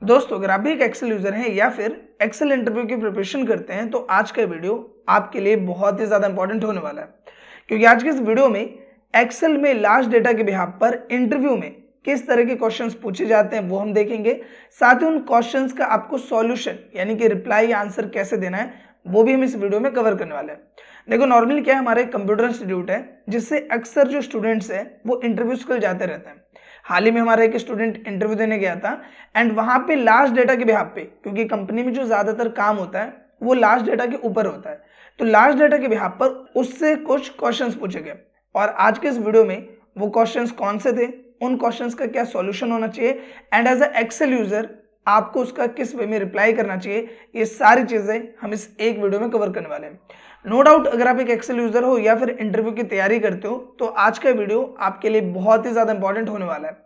दोस्तों अगर आप भी एक एक्सेल यूजर हैं या फिर एक्सेल इंटरव्यू की प्रिपरेशन करते हैं तो आज का वीडियो आपके लिए बहुत ही ज्यादा इंपॉर्टेंट होने वाला है, क्योंकि आज के इस वीडियो में एक्सेल में लार्ज डेटा के बिहाफ पर इंटरव्यू में किस तरह के क्वेश्चंस पूछे जाते हैं वो हम देखेंगे। साथ ही उन क्वेश्चंस का आपको सॉल्यूशन यानी कि रिप्लाई या आंसर कैसे देना है वो भी हम इस वीडियो में कवर करने वाले हैं। देखो नॉर्मली क्या है, हमारा एक कंप्यूटर इंस्टीट्यूट है जिससे अक्सर जो स्टूडेंट्स हैं वो इंटरव्यूज के लिए जाते रहते हैं। हाल ही में हमारा एक स्टूडेंट इंटरव्यू देने गया था एंड वहां पे लार्ज डेटा के बिहाफ पे, क्योंकि कंपनी में जो ज्यादातर काम होता है वो लार्ज डेटा के ऊपर होता है, तो लार्ज डेटा के बिहाफ पर उससे कुछ क्वेश्चंस पूछे गए और आज के इस वीडियो में वो क्वेश्चंस कौन से थे, उन क्वेश्चंस का क्या सॉल्यूशन होना चाहिए and as a Excel user आपको उसका किस वे में रिप्लाई करना चाहिए, ये सारी चीजें हम इस एक वीडियो में कवर करने वाले हैं। नो डाउट अगर आप एक एक्सेल यूजर हो या फिर इंटरव्यू की तैयारी करते हो तो आज का वीडियो आपके लिए बहुत ही ज्यादा इंपॉर्टेंट होने वाला है।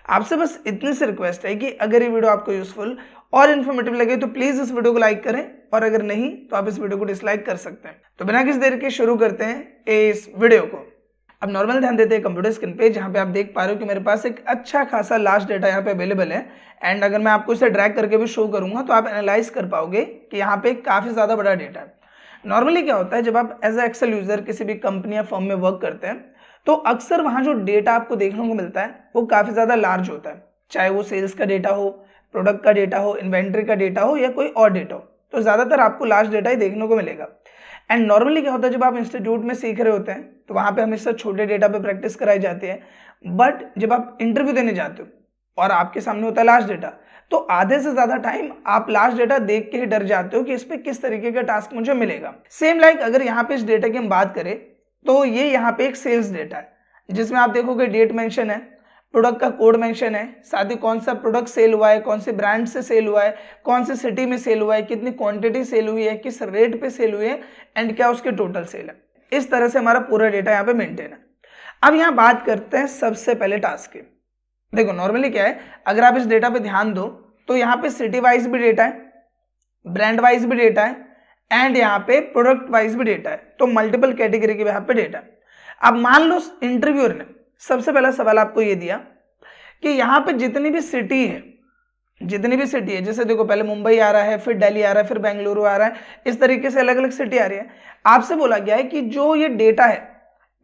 आपसे बस इतनी सी रिक्वेस्ट है कि अगर ये वीडियो आपको यूजफुल और इन्फॉर्मेटिव लगे तो प्लीज इस वीडियो को लाइक करें और अगर नहीं तो आप इस वीडियो को डिसलाइक कर सकते हैं। तो बिना किसी देर के शुरू करते हैं इस वीडियो को। अब नॉर्मल ध्यान देते हैं कंप्यूटर स्क्रीन पे, जहां पे आप देख पा रहे हो कि मेरे पास एक अच्छा खासा लास्ट डेटा यहाँ पे अवेलेबल है एंड अगर मैं आपको इसे ड्रैग करके भी शो करूंगा तो आप एनालाइज कर पाओगे कि यहाँ पे काफी ज्यादा बड़ा डेटा है। नॉर्मली क्या होता है, जब आप एज ए एक्सेल यूजर किसी भी कंपनी या फर्म में वर्क करते हैं तो अक्सर वहां जो डेटा आपको देखने को मिलता है वो काफी ज्यादा लार्ज होता है, चाहे वो सेल्स का डेटा हो, प्रोडक्ट का डेटा हो, इन्वेंट्री का डेटा हो या कोई और डेटा हो, तो ज्यादातर आपको लार्ज डेटा ही देखने को मिलेगा। एंड नॉर्मली क्या होता है, जब आप इंस्टीट्यूट में सीख रहे होते हैं तो वहां पे हमेशा छोटे डेटा पे प्रैक्टिस कराई जाती है, बट जब आप इंटरव्यू देने जाते हो और आपके सामने होता है लार्ज डेटा तो आधे से ज्यादा टाइम आप लार्ज डेटा देख के ही डर जाते हो कि इस पे किस तरीके का टास्क मुझे मिलेगा। सेम लाइक अगर यहाँ पे इस डेटा की हम बात करें तो ये यहाँ पे एक सेल्स डेटा है जिसमें आप देखोगे डेट मेंशन है, प्रोडक्ट का कोड मेंशन है, साथ ही कौन सा प्रोडक्ट सेल हुआ है, कौन से ब्रांड से सेल हुआ है, कौन से सिटी में सेल हुआ है, कितनी क्वांटिटी सेल हुई है, किस रेट पे सेल हुई है एंड क्या उसके टोटल सेल है। इस तरह से हमारा पूरा डेटा यहाँ पे मेंटेन है। अब यहाँ बात करते हैं सबसे पहले टास्क की। देखो नॉर्मली क्या है, अगर आप इस डेटा पे ध्यान दो तो यहाँ पे सिटी वाइज भी डेटा है, ब्रांड वाइज भी डेटा है एंड यहाँ पे प्रोडक्ट वाइज भी डेटा है, तो मल्टीपल कैटेगरी के यहाँ पे डेटा है। अब मान लो इंटरव्यूअर ने सबसे पहला सवाल आपको ये दिया कि यहाँ पे जितनी भी सिटी है, जैसे देखो पहले मुंबई आ रहा है, फिर दिल्ली आ रहा है, फिर बेंगलुरु आ रहा है, इस तरीके से अलग अलग सिटी आ रही है। आपसे बोला गया है कि जो ये डेटा है,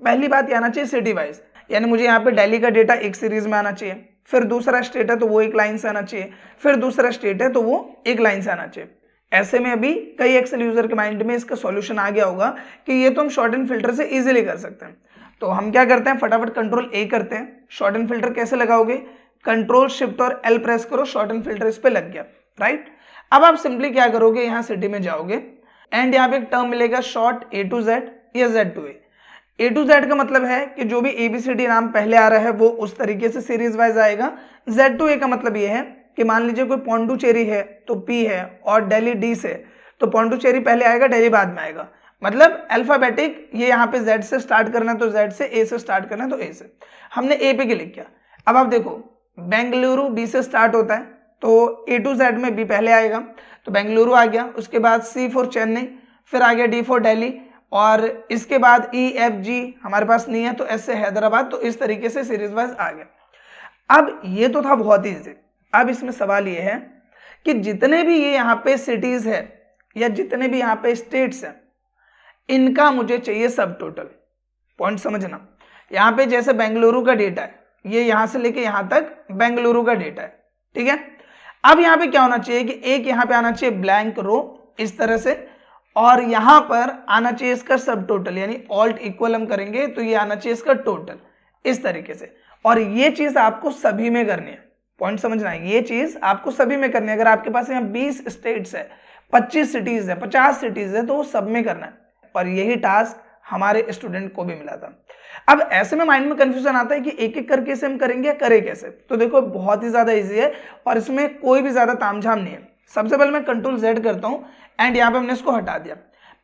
पहली बात ये आना चाहिए सिटी वाइज, यानी मुझे यहाँ पे दिल्ली का डेटा एक सीरीज में आना चाहिए, फिर दूसरा स्टेट है तो वो एक लाइन से आना चाहिए, फिर दूसरा स्टेट है तो वो एक लाइन से आना चाहिए। ऐसे में अभी कई एक्सेल यूजर के माइंड में इसका सॉल्यूशन आ गया होगा कि ये तो हम शॉर्ट एंड फिल्टर से इजीली कर सकते हैं। तो हम क्या करते हैं, फटाफट कंट्रोल ए करते हैं। शॉर्ट एंड फिल्टर कैसे लगाओगे, कंट्रोल शिफ्ट और एल प्रेस करो, शॉर्ट एंड फिल्टर इस पे लग गया, राइट। अब आप सिंपली क्या करोगे, यहाँ सिटी में जाओगे एंड यहाँ पे एक टर्म मिलेगा शॉर्ट ए टू जेड या Z to A. A to Z का मतलब है कि जो भी एबीसीडी नाम पहले आ रहा है वो उस तरीके से सीरीज वाइज आएगा। जेड टू ए का मतलब ये है कि मान लीजिए कोई पौंडुचेरी है तो पी है और दिल्ली डी से, तो पौंडुचेरी पहले आएगा, दिल्ली बाद में आएगा, मतलब अल्फाबेटिक ये यहाँ पे जेड से स्टार्ट करना है तो जेड से, ए से स्टार्ट करना है तो ए से। हमने ए पे क्लिक किया। अब आप देखो बेंगलुरु बी से स्टार्ट होता है तो ए टू जेड में बी पहले आएगा, तो बेंगलुरु आ गया, उसके बाद सी फॉर चेन्नई, फिर आ गया डी फॉर दिल्ली और इसके बाद ई एफ जी हमारे पास नहीं है तो एस से हैदराबाद, तो इस तरीके से सीरीज वाइज आ गया। अब ये तो था बहुत ईजी। अब इसमें सवाल ये है कि जितने भी ये यहाँ पे सिटीज है या जितने भी यहाँ पे स्टेट्स हैं इनका मुझे चाहिए सब टोटल। पॉइंट समझना, यहाँ पे जैसे बेंगलुरु का डेटा है, ये यहाँ से लेके यहाँ तक बेंगलुरु का डेटा है, ठीक है। अब यहाँ पे क्या होना चाहिए कि एक यहाँ पे आना चाहिए ब्लैंक रो इस तरह से और यहाँ पर आना चाहिए इसका सब टोटल, यानी ऑल्ट इक्वल हम करेंगे तो ये आना चाहिए इसका टोटल इस तरीके से। और ये चीज आपको सभी में करनी है। पॉइंट समझना है, ये चीज आपको सभी में करनी है। अगर आपके पास यहाँ 20 स्टेट्स है, 25 सिटीज है, 50 सिटीज है तो वो सब में करना है और यही टास्क हमारे स्टूडेंट को भी मिला था। अब ऐसे में माइंड में कंफ्यूजन आता है कि एक एक करके से हम करेंगे या करें कैसे, तो देखो बहुत ही ज्यादा इजी है और इसमें कोई भी ज्यादा तामझाम नहीं है। सबसे पहले मैं कंट्रोल जेड करता हूं एंड यहाँ पे हमने इसको हटा दिया।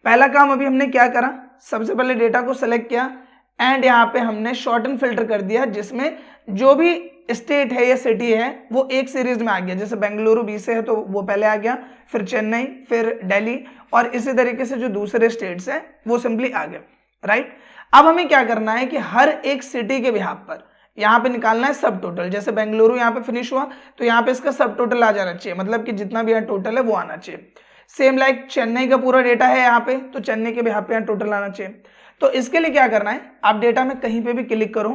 पहला काम अभी हमने क्या करा, सबसे पहले डेटा को सेलेक्ट किया एंड यहाँ पे हमने शॉर्ट एंड फिल्टर कर दिया जिसमें जो भी स्टेट है या सिटी है वो एक सीरीज में आ गया। जैसे बेंगलुरु बी से है तो वो पहले आ गया, फिर चेन्नई, फिर दिल्ली और इसी तरीके से जो दूसरे स्टेट्स हैं वो सिंपली आ गए, राइट। अब हमें क्या करना है कि हर एक सिटी के बिहाफ पर यहाँ पे निकालना है सब टोटल। जैसे बेंगलुरु यहाँ पे फिनिश हुआ तो यहाँ पे इसका सब टोटल आ जाना चाहिए, मतलब कि जितना भी यहाँ टोटल है वो आना चाहिए। सेम लाइक चेन्नई का पूरा डेटा है यहाँ पे, तो चेन्नई के भी यहाँ पे यहाँ टोटल आना चाहिए। तो इसके लिए क्या करना है, आप डेटा में कहीं पे भी क्लिक करो,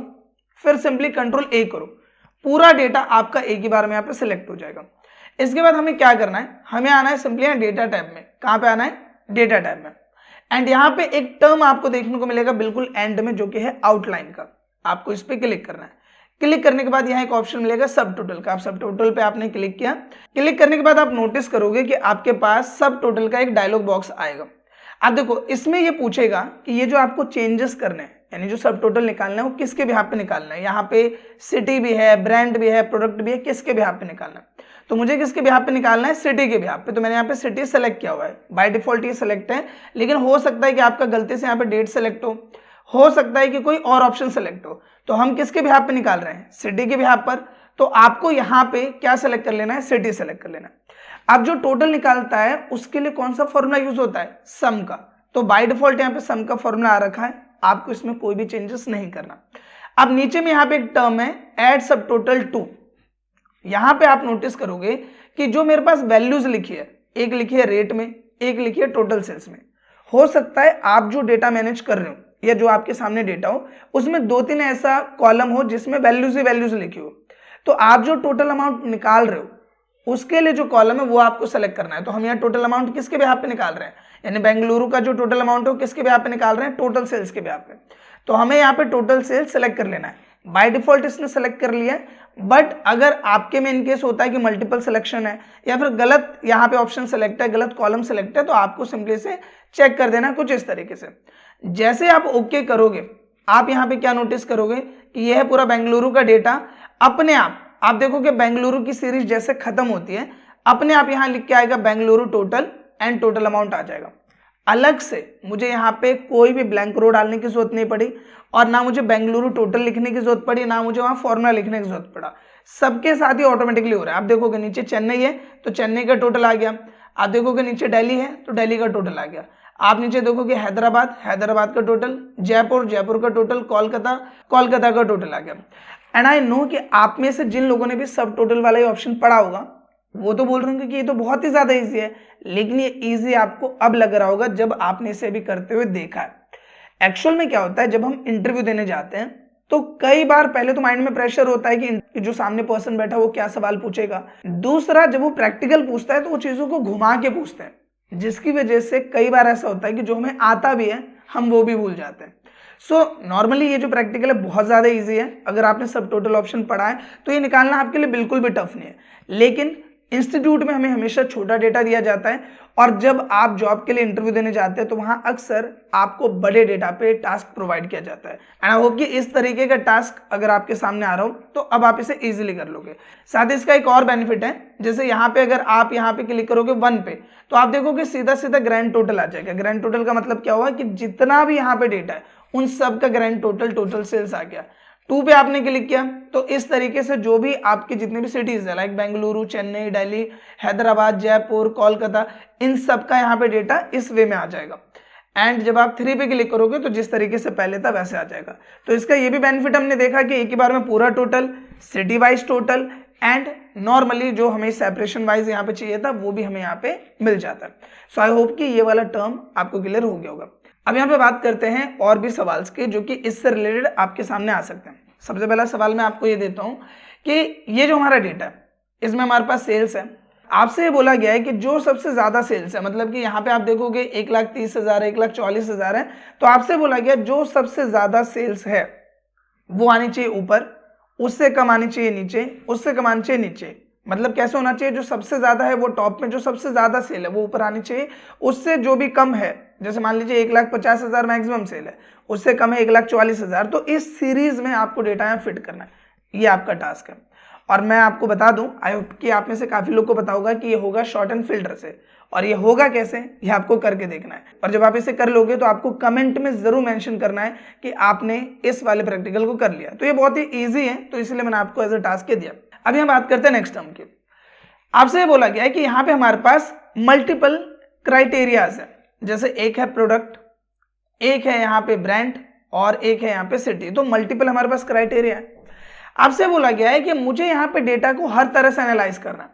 फिर सिंपली कंट्रोल ए करो, पूरा डेटा आपका एक ही बार में यहाँ पे सिलेक्ट हो जाएगा। इसके बाद हमें क्या करना है, हमें आना है सिंपली यहाँ डेटा टैब में। कहाँ पे आना है, डेटा टैब में। एंड यहाँ पे एक टर्म आपको देखने को मिलेगा बिल्कुल एंड में, जो कि है आउटलाइन का। आपको इस पे क्लिक करना है। क्लिक करने के बाद यहाँ एक ऑप्शन मिलेगा सब टोटल का। आप सब टोटल पे आपने क्लिक किया। क्लिक करने के बाद आप नोटिस करोगे कि आपके पास सब टोटल का एक डायलॉग बॉक्स आएगा। अब देखो इसमें ये पूछेगा कि ये जो आपको चेंजेस करने हैं, यानी जो सब टोटल निकालना है वो किसके बिहाफ पे निकालना है। यहाँ पे सिटी भी है, ब्रांड भी है, प्रोडक्ट भी है, किसके बिहाफ पे निकालना है। तो मुझे किसके बिहाफ पे निकालना है, सिटी के बिहाफ पे। तो मैंने यहाँ पे सिटी सेलेक्ट किया हुआ है, बाय डिफॉल्ट ये सेलेक्ट है, लेकिन हो सकता है कि आपका गलती से यहाँ पे डेट सेलेक्ट हो सकता है कि कोई और ऑप्शन सेलेक्ट हो। तो हम किसके बिहाफ पे निकाल रहे हैं, सिटी के बिहाफ पर। तो आपको यहाँ पे क्या सेलेक्ट कर लेना है, सिटी सेलेक्ट कर लेना है। अब जो टोटल निकालता है उसके लिए कौन सा फॉर्मूला यूज होता है, सम का। तो बाय डिफॉल्ट यहाँ पे सम का फॉर्मूला आ रखा है, आपको इसमें कोई भी चेंजेस नहीं करना। अब नीचे में यहाँ पे एक टर्म है एड सब टोटल टू। यहाँ पे आप नोटिस करोगे कि जो मेरे पास वैल्यूज लिखी है, एक लिखी है रेट में, एक लिखी है टोटल सेल्स में। हो सकता है आप जो डेटा मैनेज कर रहे हो या जो आपके सामने डेटा हो उसमें 2-3 ऐसा कॉलम हो जिसमें वैल्यूज ही वैल्यूज लिखी हो। तो आप जो टोटल अमाउंट निकाल रहे हो उसके लिए जो कॉलम है वो आपको सेलेक्ट करना है। तो हम यहाँ टोटल अमाउंट किसके बिहाफ पे निकाल रहे हैं, यानी बेंगलुरु का जो टोटल अमाउंट है वो किसके बिहाफ पे निकाल रहे हैं, टोटल सेल्स के बिहाफ पे। तो हमें यहाँ पे टोटल सेल्स सेलेक्ट कर लेना है। बाय डिफॉल्ट इसने सेलेक्ट कर लिया है, बट अगर आपके में इनकेस होता है कि मल्टीपल सिलेक्शन है या फिर गलत यहाँ पे ऑप्शन सेलेक्ट है, गलत कॉलम सेलेक्ट है, तो आपको सिंपली से चेक कर देना कुछ इस तरीके से। जैसे आप ओके करोगे, आप यहाँ पे क्या नोटिस करोगे कि यह है पूरा बेंगलुरु का डेटा। अपने आप देखोगे बेंगलुरु की सीरीज जैसे खत्म होती है, अपने आप यहाँ लिख के आएगा Bengaluru total and total amount आ जाएगा। अलग से मुझे यहाँ पे कोई भी ब्लैंक रो डालने की जरूरत नहीं पड़ी, और ना मुझे बेंगलुरु टोटल लिखने की जरूरत पड़ी, ना मुझे वहाँ फॉर्मूला लिखने की जरूरत पड़ा। सबके साथ ही ऑटोमेटिकली हो रहा है। आप देखोगे नीचे चेन्नई है तो चेन्नई का टोटल आ गया, आप देखोगे नीचे दिल्ली है तो दिल्ली का टोटल आ गया, आप नीचे देखोगे हैदराबाद का टोटल, जयपुर का टोटल, कोलकाता का टोटल आ गया। एंड आई नो कि आप में से जिन लोगों ने भी सब टोटल वाला ही ऑप्शन पढ़ा होगा वो तो बोल रहे होंगे कि ये तो बहुत ही ज्यादा इजी है, लेकिन ये इजी आपको अब लग रहा होगा जब आपने इसे भी करते हुए देखा है। एक्चुअल में क्या होता है, जब हम इंटरव्यू देने जाते हैं तो कई बार पहले तो माइंड में प्रेशर होता है कि जो सामने पर्सन बैठा वो क्या सवाल पूछेगा। दूसरा, जब वो प्रैक्टिकल पूछता है तो वो चीजों को घुमा के पूछते हैं, जिसकी वजह से कई बार ऐसा होता है कि जो हमें आता भी है हम वो भी भूल जाते हैं। सो नॉर्मली ये जो प्रैक्टिकल है बहुत ज्यादा इजी है। अगर आपने सब टोटल ऑप्शन पढ़ा है तो ये निकालना आपके लिए बिल्कुल भी टफ नहीं है। लेकिन इंस्टीट्यूट में हमें हमेशा छोटा डेटा दिया जाता है, और जब आप जॉब के लिए इंटरव्यू देने जाते हैं तो वहां अक्सर आपको बड़े डेटा पे टास्क प्रोवाइड किया जाता है। एंड आई होप कि इस तरीके का टास्क अगर आपके सामने आ रहा हो तो अब आप इसे इजीली कर लोगे। साथ ही इसका एक और बेनिफिट है, जैसे यहाँ पे अगर आप यहाँ पे क्लिक करोगे 1 पे तो आप देखोगे सीधा सीधा ग्रैंड टोटल आ जाएगा। ग्रैंड टोटल का मतलब क्या हुआ कि जितना भी यहाँ पे डेटा है उन सब का ग्रैंड टोटल सेल्स आ गया। 2 पे आपने क्लिक किया तो इस तरीके से जो भी आपके जितने भी सिटीज है लाइक बेंगलुरु, चेन्नई, दिल्ली, हैदराबाद, जयपुर, कोलकाता, इन सब का यहाँ पे डेटा इस वे में आ जाएगा। एंड जब आप 3 पे क्लिक करोगे तो जिस तरीके से पहले था वैसे आ जाएगा। तो इसका ये भी बेनिफिट हमने देखा कि एक ही बार में पूरा total, city wise total, and normally जो हमें सेपरेशन वाइज यहाँ पे चाहिए था वो भी हमें यहाँ पे मिल जाता है। सो आई होप कि ये वाला टर्म आपको क्लियर हो गया होगा। अब यहाँ पे बात करते हैं और भी सवाल के जो कि इससे रिलेटेड आपके सामने आ सकते हैं। सबसे पहला सवाल मैं आपको ये देता हूँ कि ये जो हमारा डेटा है इसमें हमारे पास सेल्स है। आपसे ये बोला गया है कि जो सबसे ज्यादा सेल्स है, मतलब कि यहाँ पे आप देखोगे 1,30,000 1,40,000 है, तो आपसे बोला गया जो सबसे ज्यादा सेल्स है वो आनी चाहिए ऊपर, उससे कम आनी चाहिए नीचे, उससे कम आनी चाहिए नीचे। मतलब कैसे होना चाहिए, जो सबसे ज्यादा है वो टॉप में, जो सबसे ज्यादा सेल है वो ऊपर आनी चाहिए, उससे जो भी कम है, जैसे मान लीजिए 1,50,000 मैक्सिमम सेल है, उससे कम है 1,40,000, तो इस सीरीज में आपको डेटा यहाँ फिट करना है। ये आपका टास्क है। और मैं आपको बता दूं, आई होप कि आप में से काफी लोग को पता होगा कि ये होगा शॉर्ट एंड फिल्टर से, और ये होगा कैसे ये आपको करके देखना है। और जब आप इसे कर लोगे तो आपको कमेंट में जरूर मेंशन करना है कि आपने इस वाले प्रैक्टिकल को कर लिया। तो ये बहुत ही इजी है, तो इसलिए मैंने आपको एज अ टास्क दिया। अब यहाँ बात करते हैं नेक्स्ट टर्म की। आपसे ये बोला गया है कि यहाँ पे हमारे पास मल्टीपल क्राइटेरियाज है, जैसे एक है प्रोडक्ट, एक है यहाँ पे ब्रांड, और एक है यहाँ पे सिटी। तो मल्टीपल हमारे पास क्राइटेरिया है। आपसे बोला गया है कि मुझे यहाँ पे डेटा को हर तरह से एनालाइज करना है,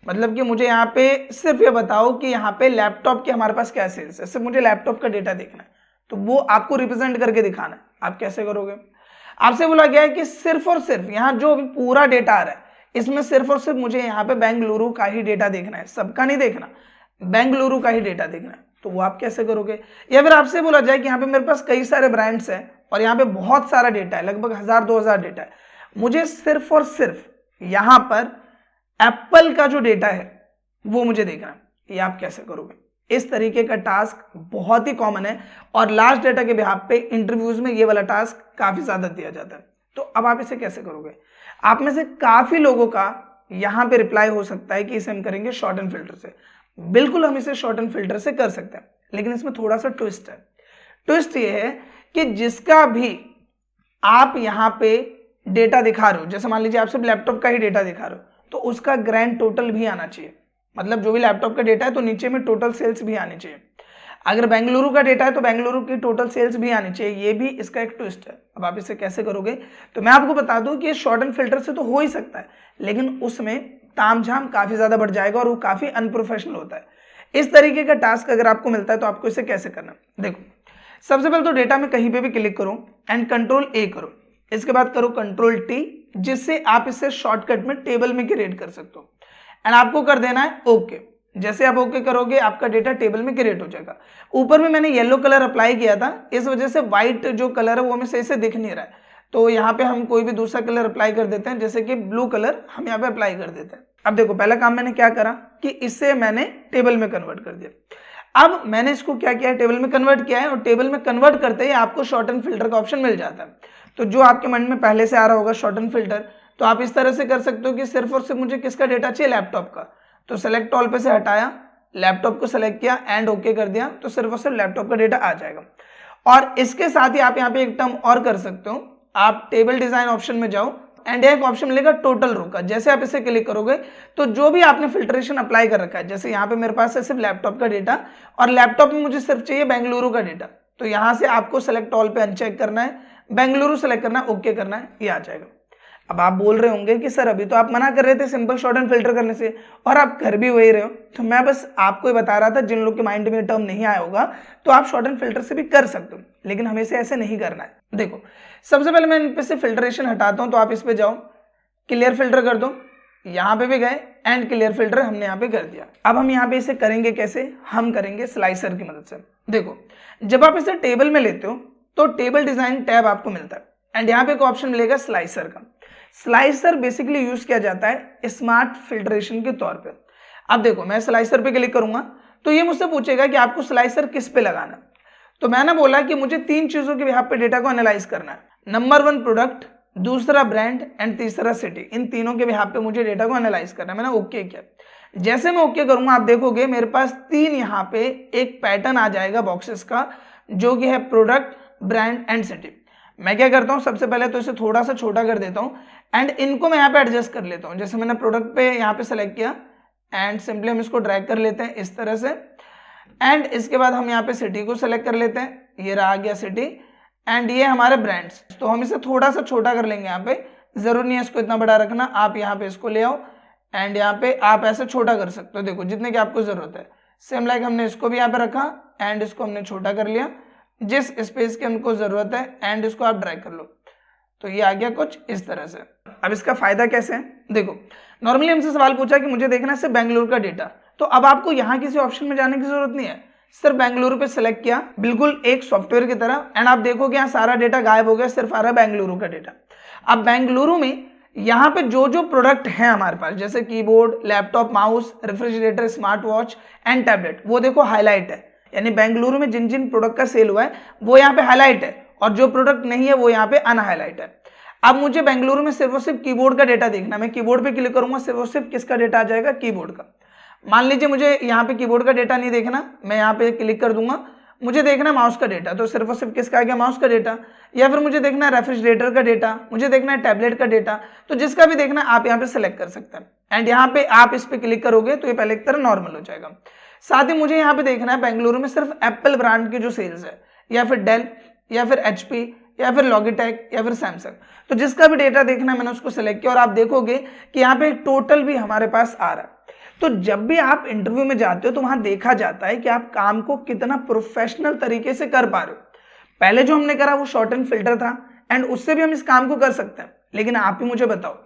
मतलब कि मुझे यहाँ पे सिर्फ ये बताओ कि यहाँ पे लैपटॉप के हमारे पास क्या सेल्स है, सिर्फ मुझे लैपटॉप का डेटा देखना है, तो वो आपको रिप्रेजेंट करके दिखाना है। आप कैसे करोगे? आपसे बोला गया है कि सिर्फ और सिर्फ यहाँ जो पूरा डेटा आ रहा है इसमें सिर्फ और सिर्फ मुझे यहाँ पे बेंगलुरु का ही डेटा देखना है, सबका नहीं देखना, बेंगलुरु का ही डेटा देखना है। तो वो आप कैसे करोगे? या फिर आपसे बोला जाए कि यहाँ पे मेरे पास कई सारे ब्रांड्स हैं और यहाँ पे बहुत सारा डेटा है, लगभग 1000-2000 डेटा है, मुझे सिर्फ और सिर्फ यहाँ पर एप्पल का जो डेटा है वो मुझे देखना है। ये आप कैसे करोगे? इस तरीके का टास्क बहुत ही कॉमन है और लार्ज डेटा के बिहाफ पे इंटरव्यूज में ये वाला टास्क काफी ज्यादा दिया जाता है। तो अब आप इसे कैसे करोगे? आप में से काफी लोगों का यहाँ पे रिप्लाई हो सकता है कि इसे हम करेंगे शॉर्ट एंड फिल्टर से। बिल्कुल हम इसे शॉर्ट एंड फिल्टर से कर सकते हैं, लेकिन इसमें थोड़ा सा ट्विस्ट है। ट्विस्ट ये है कि जिसका भी आप यहाँ पे डेटा दिखा रहे हो, जैसे मान लीजिए आप सिर्फ लैपटॉप का ही डेटा दिखा रहे हो, तो उसका ग्रैंड टोटल भी आना चाहिए, मतलब जो भी लैपटॉप का डेटा है तो नीचे में टोटल सेल्स भी आनी चाहिए। अगर बेंगलुरु का डेटा है तो बेंगलुरु की टोटल सेल्स भी आनी चाहिए। ये भी इसका एक ट्विस्ट है। अब आप इसे कैसे करोगे? तो मैं आपको बता दूं कि शॉर्ट एंड फिल्टर से तो हो ही सकता है, लेकिन उसमें तामझाम काफी ज्यादा बढ़ जाएगा और वो काफी अनप्रोफेशनल होता है। इस तरीके का टास्क अगर आपको मिलता है तो आपको इसे कैसे करना? देखो, सबसे पहले तो डेटा में कहीं पे भी क्लिक करो एंड कंट्रोल ए करो, इसके बाद करो कंट्रोल टी, जिससे आप इसे शॉर्टकट में टेबल में क्रिएट कर सकते हो, एंड आपको कर देना है ओके। जैसे आप ओके करोगे आपका डेटा टेबल में क्रिएट हो जाएगा। ऊपर में मैंने येलो कलर अप्लाई किया था, इस वजह से व्हाइट जो कलर है वो हमें सही से दिख नहीं रहा है, तो यहाँ पे हम कोई भी दूसरा कलर अप्लाई कर देते हैं, जैसे कि ब्लू कलर हम यहाँ पे अप्लाई कर देते हैं। अब देखो, पहला काम मैंने क्या करा कि इसे मैंने टेबल में कन्वर्ट कर दिया। अब मैंने इसको क्या किया है, टेबल में कन्वर्ट किया है, और टेबल में कन्वर्ट करते ही आपको शॉर्ट एंड फिल्टर का ऑप्शन मिल जाता है। तो जो आपके मन में पहले से आ रहा होगा शॉर्ट एंड फिल्टर, तो आप इस तरह से कर सकते हो कि सिर्फ और सिर्फ मुझे किसका डेटा चाहिए, लैपटॉप का, तो सेलेक्ट ऑल पे से हटाया, लैपटॉप को सेलेक्ट किया एंड ओके कर दिया, तो सिर्फ और सिर्फ लैपटॉप का डेटा आ जाएगा। और इसके साथ ही आप यहाँ पे एक टर्म और कर सकते हो, आप टेबल डिजाइन ऑप्शन में जाओ एंड एक ऑप्शन मिलेगा टोटल रो का। जैसे आप इसे क्लिक करोगे तो जो भी आपने फिल्ट्रेशन अप्लाई कर रखा है, जैसे यहाँ पे मेरे पास है सिर्फ लैपटॉप का डेटा और लैपटॉप में मुझे सिर्फ चाहिए बेंगलुरु का डेटा, तो यहाँ से आपको सेलेक्ट ऑल पे अनचेक करना है, बेंगलुरु सेलेक्ट करना है, ओके करना है, ये आ जाएगा। अब आप बोल रहे होंगे कि सर अभी तो आप मना कर रहे थे सिंपल शॉर्ट एंड फिल्टर करने से और आप कर भी वही रहे हो, तो मैं बस आपको ही बता रहा था, जिन लोग के माइंड में टर्म नहीं आया होगा तो आप शॉर्ट एंड फिल्टर से भी कर सकते हो, लेकिन हमें से ऐसे नहीं करना है। देखो, सबसे पहले मैं इन पे से फिल्ट्रेशन हटाता हूं, तो आप इस पे जाओ, क्लियर फिल्टर कर दो, यहाँ पे भी गए एंड क्लियर फिल्टर हमने यहाँ पे कर दिया। अब हम यहाँ पे इसे करेंगे कैसे? हम करेंगे स्लाइसर की मदद से। देखो, जब आप इसे टेबल में लेते हो तो टेबल डिजाइन टैब आपको मिलता है एंड यहाँ पे एक ऑप्शन मिलेगा स्लाइसर का। स्लाइसर बेसिकली यूज किया जाता है स्मार्ट फिल्ट्रेशन के तौर पे। अब देखो, मैं स्लाइसर पे क्लिक करूंगा तो ये मुझसे पूछेगा कि आपको स्लाइसर किस पे लगाना है, तो मैंने बोला कि मुझे 3 चीजों के यहाँ पे डेटा को एनालाइज करना है, नंबर 1 प्रोडक्ट, दूसरा ब्रांड एंड तीसरा सिटी। इन तीनों के यहाँ पे मुझे डेटा को एनालाइज करना है। मैंने ओके किया। जैसे मैं ओके करूंगा आप देखोगे मेरे पास 3 यहाँ पे एक पैटर्न आ जाएगा बॉक्सेस का, जो कि है प्रोडक्ट, ब्रांड एंड सिटी। मैं क्या करता हूँ, सबसे पहले तो इसे थोड़ा सा छोटा कर देता हूँ एंड इनको मैं यहाँ पे एडजस्ट कर लेता हूँ। जैसे मैंने प्रोडक्ट पे यहाँ पे सेलेक्ट किया एंड सिंपली हम इसको ड्रैग कर लेते हैं इस तरह से, एंड इसके बाद हम यहाँ पे सिटी को सेलेक्ट कर लेते हैं, ये रहा गया सिटी, एंड ये हमारे ब्रांड्स। तो हम इसे थोड़ा सा छोटा कर लेंगे, यहाँ पे जरूर नहीं है इसको इतना बड़ा रखना, आप यहाँ पे इसको ले आओ एंड यहाँ पे आप ऐसे छोटा कर सकते हो, देखो जितने की आपको जरूरत है। सेम लाइक हमने इसको भी यहाँ पे रखा एंड इसको हमने छोटा कर लिया जिस स्पेस की हमको जरूरत है एंड इसको आप ड्रैग कर लो, तो ये आ गया कुछ इस तरह से। अब इसका फायदा कैसे है? देखो, नॉर्मली हमसे सवाल पूछा कि मुझे देखना है सिर्फ बेंगलुरु का डेटा, तो अब आपको यहाँ किसी ऑप्शन में जाने की जरूरत नहीं है, सिर्फ बेंगलुरु पे सेलेक्ट किया बिल्कुल एक सॉफ्टवेयर की तरह एंड आप देखोगे यहाँ सारा डेटा गायब हो गया, सिर्फ आ रहा है बेंगलुरु का डेटा। अब बेंगलुरु में यहाँ पे जो जो प्रोडक्ट है हमारे पास, जैसे keyboard, laptop, mouse, refrigerator, smart watch and tablet, वो देखो हाईलाइट है, यानी बेंगलुरु में जिन जिन प्रोडक्ट का सेल हुआ है वो यहाँ पे हाईलाइट है और जो प्रोडक्ट नहीं है वो यहाँ पे अनहाईलाइट है। अब मुझे बेंगलुरु में सिर्फ और सिर्फ कीबोर्ड का डेटा देखना, मैं कीबोर्ड पे क्लिक करूंगा, सिर्फ और सिर्फ किसका डेटा आ जाएगा, कीबोर्ड का। मान लीजिए मुझे यहाँ पे कीबोर्ड का डेटा नहीं देखना, मैं यहाँ पे क्लिक कर दूंगा, मुझे देखना है माउस का डेटा, तो सिर्फ और सिर्फ किसका आ गया, माउस का डेटा। या फिर मुझे देखना है रेफ्रिजरेटर का डेटा, मुझे देखना है टैबलेट का डेटा, तो जिसका भी देखना है आप यहाँ पे सेलेक्ट कर सकते हैं एंड यहाँ पे आप इस पे क्लिक करोगे तो ये पहले की तरह नॉर्मल हो जाएगा। साथ ही मुझे यहाँ पे देखना है बेंगलुरु में सिर्फ एप्पल ब्रांड की जो सेल्स है, या फिर डेल, या फिर HP, या फिर लॉगिटेक या फिर सैमसंग। तो जिसका भी डेटा देखना है मैंने उसको सेलेक्ट किया और आप देखोगे कि यहाँ पे टोटल भी हमारे पास आ रहा है। तो जब भी आप इंटरव्यू में जाते हो तो वहां देखा जाता है कि आप काम को कितना प्रोफेशनल तरीके से कर पा रहे हो। पहले जो हमने करा वो शॉर्ट एंड फिल्टर था एंड उससे भी हम इस काम को कर सकते हैं, लेकिन आप ही मुझे बताओ,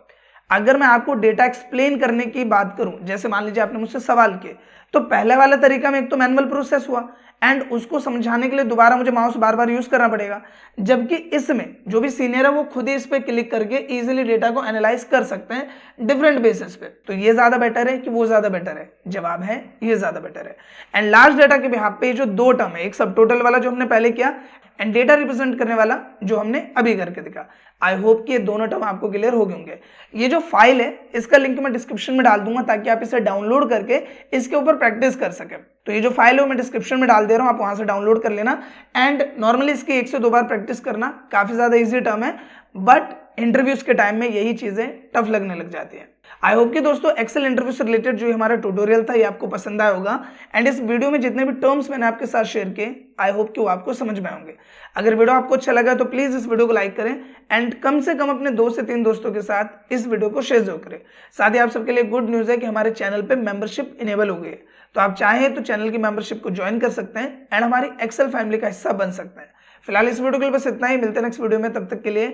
अगर मैं आपको डेटा एक्सप्लेन करने की बात करूं, जैसे मान लीजिए आपने मुझसे सवाल किए, तो पहले वाला तरीका में एक तो मैनुअल प्रोसेस हुआ एंड उसको समझाने के लिए दोबारा मुझे माउस बार बार यूज करना पड़ेगा, जबकि इसमें जो भी सीनियर है वो खुद ही इस पे क्लिक करके इजीली डेटा को एनालाइज कर सकते हैं डिफरेंट बेसिस पे। तो ये ज्यादा बेटर है कि वो ज्यादा बेटर है? जवाब है ये ज्यादा बेटर है। एंड लार्ज डेटा के बिहाफ पे जो दो टर्म है, एक सब टोटल वाला जो हमने पहले किया एंड डेटा रिप्रेजेंट करने वाला जो हमने अभी करके दिखा, आई होप कि ये दोनों टर्म आपको क्लियर हो गए होंगे। ये जो फाइल है इसका लिंक मैं डिस्क्रिप्शन में डाल दूंगा ताकि आप इसे डाउनलोड करके इसके ऊपर प्रैक्टिस कर सकें। तो ये जो फाइल है वो मैं डिस्क्रिप्शन में डाल दे रहा हूं, आप वहां से डाउनलोड कर लेना एंड नॉर्मली इसकी 1 से 2 बार प्रैक्टिस करना, काफी ज्यादा इजी टर्म है बट इंटरव्यूज के टाइम में यही चीजें टफ लगने लग जाती हैं। आई होप कि दोस्तों एक्सेल इंटरव्यू से रिलेटेड जो हमारा ट्यूटोरियल था ये आपको पसंद आया होगा एंड इस वीडियो में जितने भी टर्म्स मैंने आपके साथ शेयर किए आई होप कि वो आपको समझ में आएंगे। अगर वीडियो आपको अच्छा लगा तो प्लीज इस वीडियो को लाइक करें एंड कम से कम अपने 2 से 3 दोस्तों के साथ इस वीडियो को शेयर जरूर करें। साथ ही आप सबके लिए गुड न्यूज है कि हमारे चैनल पे मेंबरशिप इनेबल हो गई है, तो आप चाहें तो चैनल की मेंबरशिप को ज्वाइन कर सकते हैं एंड हमारी एक्सेल फैमिली का हिस्सा बन सकते हैं। फिलहाल इस वीडियो के लिए बस इतना ही, मिलते हैं नेक्स्ट वीडियो में, तब तक के लिए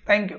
थैंक यू।